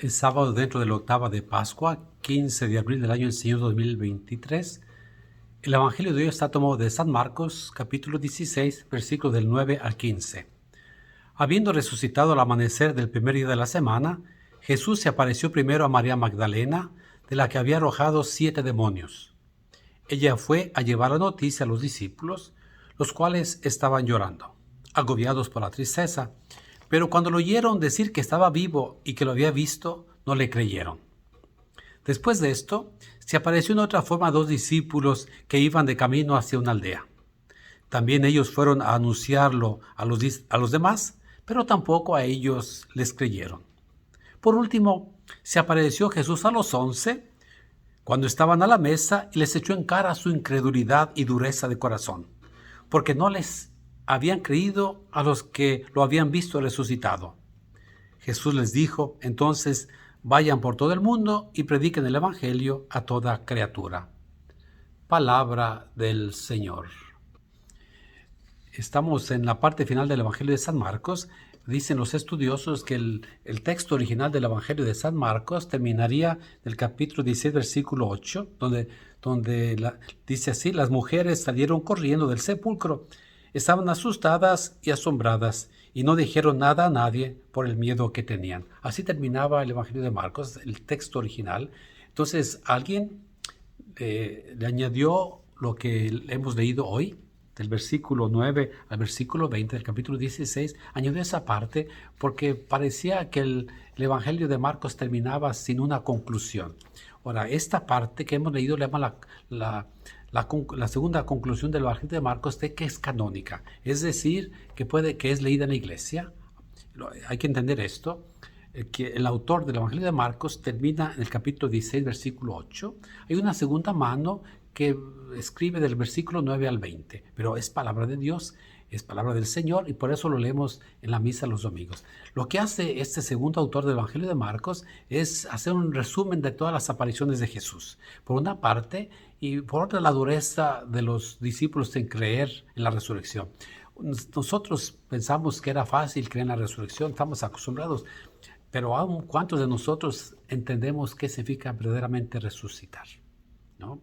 Es sábado dentro de la octava de Pascua, 15 de abril del año del Señor 2023. El Evangelio de hoy está tomado de San Marcos, capítulo 16, versículos del 9 al 15. Habiendo resucitado al amanecer del primer día de la semana, Jesús se apareció primero a María Magdalena, de la que había arrojado 7 demonios. Ella fue a llevar la noticia a los discípulos, los cuales estaban llorando, agobiados por la tristeza. Pero cuando lo oyeron decir que estaba vivo y que lo había visto, no le creyeron. Después de esto, se apareció en otra forma a 2 discípulos que iban de camino hacia una aldea. También ellos fueron a anunciarlo a los demás, pero tampoco a ellos les creyeron. Por último, se apareció Jesús a los 11 cuando estaban a la mesa y les echó en cara su incredulidad y dureza de corazón, porque no les habían creído a los que lo habían visto resucitado. Jesús les dijo, entonces, vayan por todo el mundo y prediquen el Evangelio a toda criatura. Palabra del Señor. Estamos en la parte final del Evangelio de San Marcos. Dicen los estudiosos que el texto original del Evangelio de San Marcos terminaría del capítulo 16, versículo 8, donde dice así: las mujeres salieron corriendo del sepulcro, estaban asustadas y asombradas, y no dijeron nada a nadie por el miedo que tenían. Así terminaba el Evangelio de Marcos, el texto original. Entonces alguien le añadió lo que hemos leído hoy, del versículo 9 al versículo 20 del capítulo 16, añadió esa parte porque parecía que el Evangelio de Marcos terminaba sin una conclusión. Ahora, esta parte que hemos leído le llama la segunda conclusión del Evangelio de Marcos, de que es canónica, es decir, que es leída en la iglesia. Hay que entender esto, que el autor del Evangelio de Marcos termina en el capítulo 16, versículo 8. Hay una segunda mano que escribe del versículo 9 al 20, pero es palabra de Dios, es palabra del Señor, y por eso lo leemos en la misa los domingos. Lo que hace este segundo autor del Evangelio de Marcos es hacer un resumen de todas las apariciones de Jesús, por una parte, y por otra la dureza de los discípulos en creer en la resurrección. Nosotros pensamos que era fácil creer en la resurrección, estamos acostumbrados, pero aún ¿cuántos de nosotros entendemos qué significa verdaderamente resucitar? ¿No?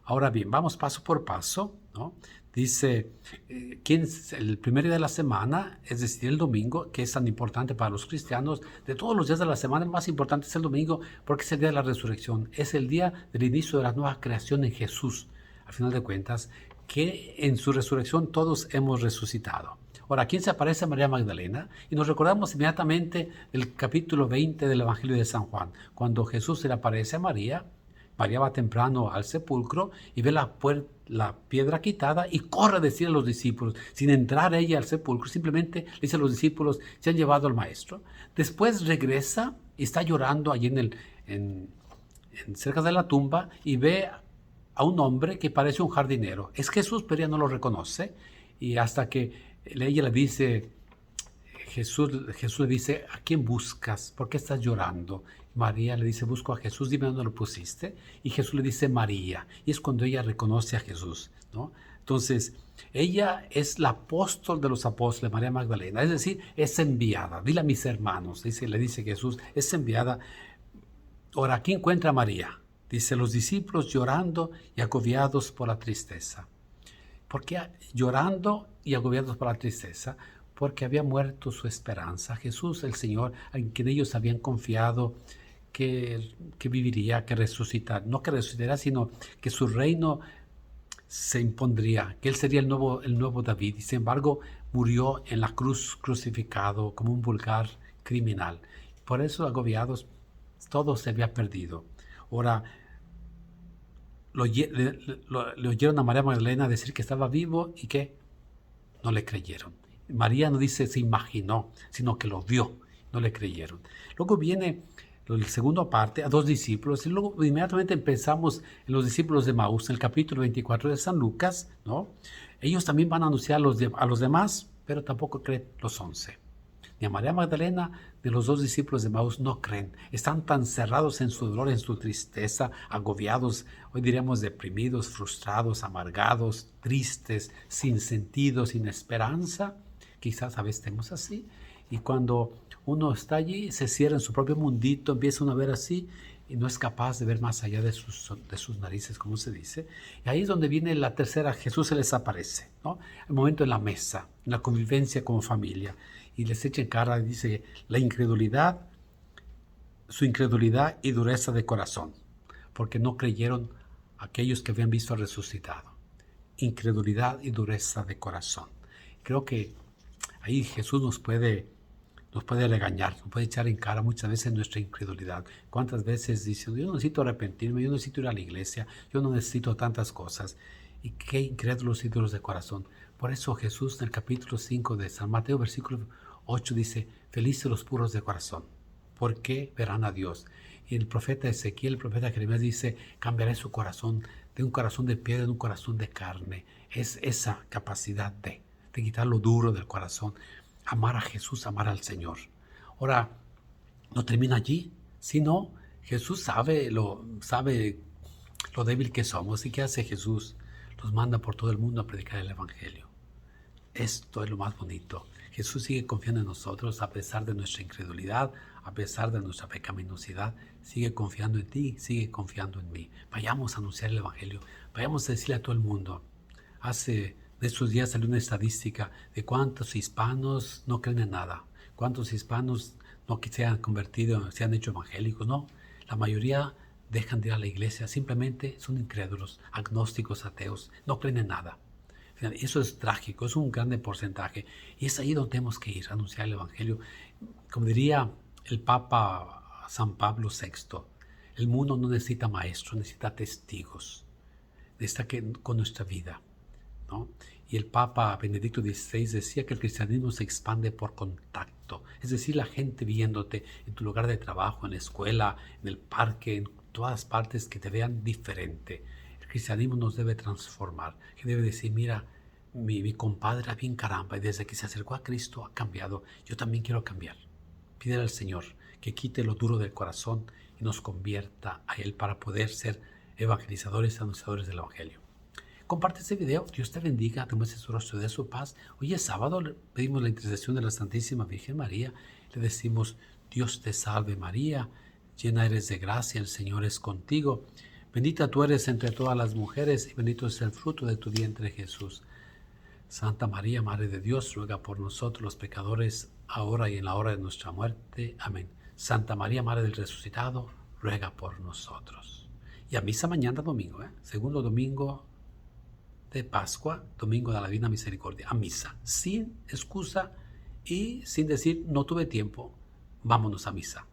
Ahora bien, vamos paso por paso, ¿no? Dice, el primer día de la semana, es decir, el domingo, que es tan importante para los cristianos, de todos los días de la semana, el más importante es el domingo, porque es el día de la resurrección, es el día del inicio de la nueva creación en Jesús, al final de cuentas, que en su resurrección todos hemos resucitado. Ahora, ¿quién se aparece a María Magdalena? Y nos recordamos inmediatamente el capítulo 20 del Evangelio de San Juan, cuando Jesús se le aparece a María. María va temprano al sepulcro y ve la piedra quitada y corre a decir a los discípulos, sin entrar ella al sepulcro, simplemente le dice a los discípulos, se han llevado al maestro. Después regresa y está llorando allí cerca de la tumba y ve a un hombre que parece un jardinero. Es Jesús, pero ella no lo reconoce, y hasta que ella le dice, Jesús le dice, ¿a quién buscas? ¿Por qué estás llorando? María le dice, busco a Jesús, dime dónde lo pusiste. Y Jesús le dice, María. Y es cuando ella reconoce a Jesús, ¿no? Entonces, ella es la apóstol de los apóstoles, María Magdalena. Es decir, es enviada. Dile a mis hermanos, le dice Jesús, es enviada. Ahora, aquí encuentra a María. Dice, los discípulos llorando y agobiados por la tristeza. ¿Por qué llorando y agobiados por la tristeza? Porque había muerto su esperanza. Jesús, el Señor, en quien ellos habían confiado que viviría, que resucitaría, no que resucitaría, sino que su reino se impondría, que Él sería el nuevo David. Y sin embargo, murió en la cruz crucificado como un vulgar criminal. Por eso, agobiados, todo se había perdido. Ahora, le oyeron a María Magdalena decir que estaba vivo y que no le creyeron. María no dice se imaginó, sino que lo vio, no le creyeron. Luego viene la segunda parte, a 2 discípulos, y luego inmediatamente empezamos en los discípulos de Maús, en el capítulo 24 de San Lucas, ¿no? Ellos también van a anunciar a los demás, pero tampoco creen los 11. Ni a María Magdalena ni los 2 discípulos de Maús no creen. Están tan cerrados en su dolor, en su tristeza, agobiados, hoy diríamos deprimidos, frustrados, amargados, tristes, sin sentido, sin esperanza. Quizás a veces estemos así. Y cuando uno está allí, se cierra en su propio mundito, empieza uno a ver así y no es capaz de ver más allá de sus narices, como se dice. Y ahí es donde viene la tercera, Jesús se les aparece, ¿no? El momento en la mesa, en la convivencia como familia. Y les echa en cara, dice, la incredulidad, su incredulidad y dureza de corazón, porque no creyeron aquellos que habían visto al resucitado. Incredulidad y dureza de corazón. Creo que ahí Jesús nos puede regañar, nos puede echar en cara muchas veces nuestra incredulidad. ¿Cuántas veces dicen, yo no necesito arrepentirme, yo no necesito ir a la iglesia, yo no necesito tantas cosas? Y qué incrédulos y duros de corazón. Por eso Jesús en el capítulo 5 de San Mateo, versículo 8 dice, felices los puros de corazón, porque verán a Dios. Y el profeta Ezequiel, el profeta Jeremías dice, cambiaré su corazón de un corazón de piedra a un corazón de carne. Es esa capacidad de quitar lo duro del corazón. Amar a Jesús, amar al Señor. Ahora, no termina allí, sino Jesús sabe lo débil que somos. ¿Y qué hace Jesús? Los manda por todo el mundo a predicar el Evangelio. Esto es lo más bonito. Jesús sigue confiando en nosotros a pesar de nuestra incredulidad, a pesar de nuestra pecaminosidad. Sigue confiando en ti, sigue confiando en mí. Vayamos a anunciar el Evangelio. Vayamos a decirle a todo el mundo. Hace de estos días salió una estadística de cuántos hispanos no creen en nada. Cuántos hispanos no se han convertido, se han hecho evangélicos. No, la mayoría dejan de ir a la iglesia. Simplemente son incrédulos, agnósticos, ateos. No creen en nada. Eso es trágico, es un grande porcentaje. Y es ahí donde tenemos que ir a anunciar el Evangelio. Como diría el Papa San Pablo VI, el mundo no necesita maestros, necesita testigos. Necesita que con nuestra vida, ¿no? Y el Papa Benedicto XVI decía que el cristianismo se expande por contacto. Es decir, la gente viéndote en tu lugar de trabajo, en la escuela, en el parque, en todas partes, que te vean diferente. El cristianismo nos debe transformar, que debe decir, mira, mi compadre era bien caramba y desde que se acercó a Cristo ha cambiado. Yo también quiero cambiar. Pídele al Señor que quite lo duro del corazón y nos convierta a Él para poder ser evangelizadores y anunciadores del Evangelio. Comparte este video, Dios te bendiga, te muestre su rostro de su paz. Hoy es sábado, le pedimos la intercesión de la Santísima Virgen María. Le decimos, Dios te salve María, llena eres de gracia, el Señor es contigo. Bendita tú eres entre todas las mujeres y bendito es el fruto de tu vientre Jesús. Santa María, Madre de Dios, ruega por nosotros los pecadores, ahora y en la hora de nuestra muerte. Amén. Santa María, Madre del Resucitado, ruega por nosotros. Y a misa mañana domingo, segundo domingo de Pascua, domingo de la Divina Misericordia, a misa, sin excusa y sin decir no tuve tiempo, vámonos a misa.